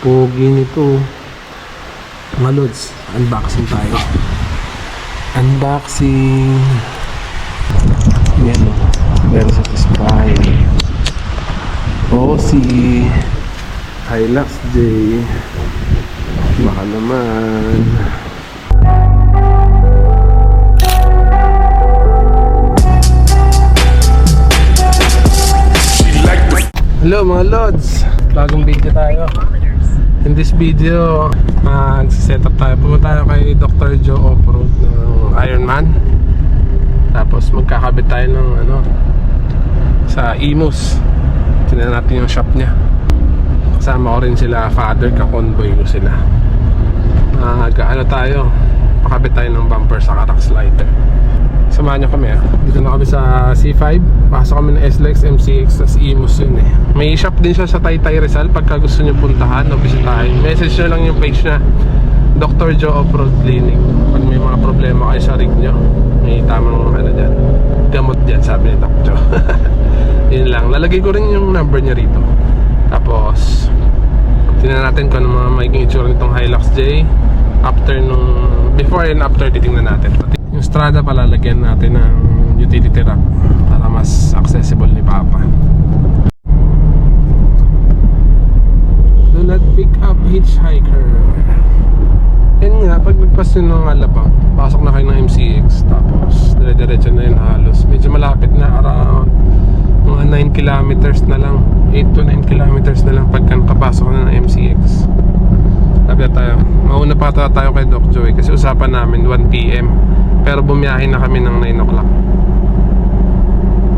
Pogi nito. Mga lods, unboxing tayo. Unboxing. Yan o. Very satisfying. si Hilux J. Baka naman. Hello mga lods, bagong video tayo. In this video, set up tayo. Pumunta tayo kay Dr. Joe Off-Road ng Ironman. Tapos magkakabit tayo ng sa Imus. Tignan natin yung shop niya. Kasama ko rin sila, father, ka-convoy ko sila. Tayo, pakabit tayo ng bumper sa Rock Slider. Samahan nyo kami Dito na kami sa C5. Pasok kami ng SLEX, MCX, tas Imus yun May shop din siya sa Taytay Rizal. Pagka gusto nyo puntahan o bisitahin, message nyo lang yung page na Dr. Joe Off-Road Clinic. Pag may mga problema kayo sa rig nyo, may tamang dyan, gamot dyan, sabi ni Doc Joe. Yun lang, lalagay ko rin yung number niya rito. Tapos tingnan natin kung ano mga magiging itsura nitong Hilux J after before and after. Titingnan natin yung Strada, palalagyan natin ng utility rack para mas accessible ni Papa. Do not pick up hitchhiker. Yan nga, pag nagpas nyo ng Alabang, pasok na kayo ng MCX, tapos dire-diretso na yun halos. Medyo malapit na, around mga 9 kilometers na lang, 8 to 9 kilometers na lang pagka nakapasok na ng MCX. Sabi tayo, mauna pa tayo kay Doc Joey kasi usapan namin 1 PM. Pero bumiyahin na kami ng 9 o'clock.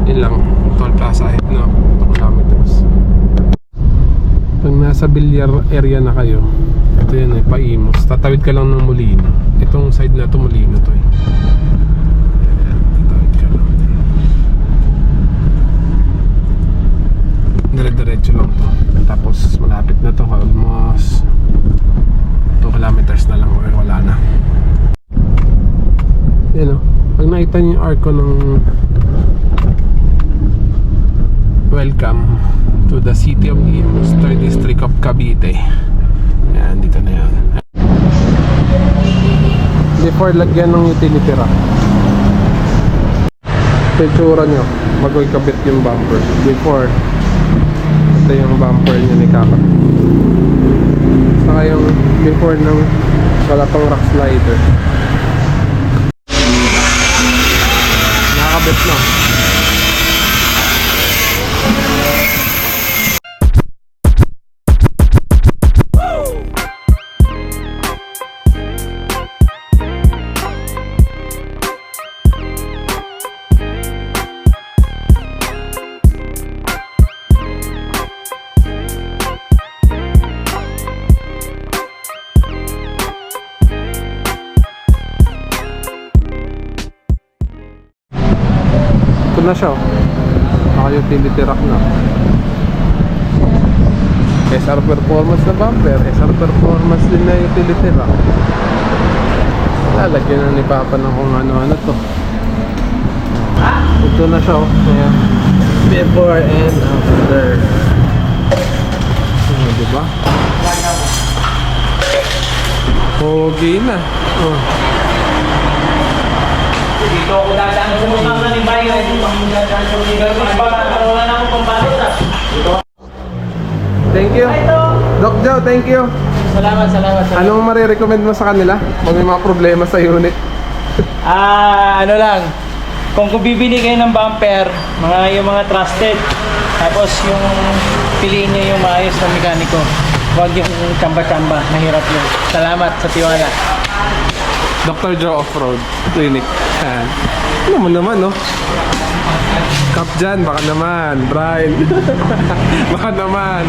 Yun lang, toll plaza ahead 2 kilometers. Pag nasa Villar area na kayo, ito yun pa-Imus. Tatawid ka lang ng Molino. Itong side na to Molino to tatawid ka lang. Dire-diretso lang to. Tapos malapit na to, almost 2 kilometers na lang or wala na. Yan pag nakita niyo yung arko ng welcome to the city of Imus, 3rd district of Cavite. Yan, dito na yan. Before lagyan ng utility rack, picture nyo bago ikabit yung bumper. Before, ito yung bumper nyo ni Kaka. Saka yung before ng wala pang rock slider. Nakakabit na. Na siya naka-utility rack na. SR performance na bumper, SR performance din na utility rack. Lalagyan na ni Papa ng kung ano-ano to. Ito na siya ayan. Before and after. Diba? Pogi na. Dito ako dadaan sa mga ni Bayo. Wala na akong pambalot Thank you. Doc Joe, thank you. Salamat. Anong marirecommend mo sa kanila? Pag may mga problema sa unit. Ano lang. Kung bibili kayo ng bumper, yung mga trusted. Tapos yung piliin nyo yung maayos na mekaniko. Huwag yung chamba-chamba. Mahirap yun. Salamat sa tiwala. Dr. Joe Off-Road Clinic. Ano mo naman, Cap dyan, baka naman. Brian. Baka naman.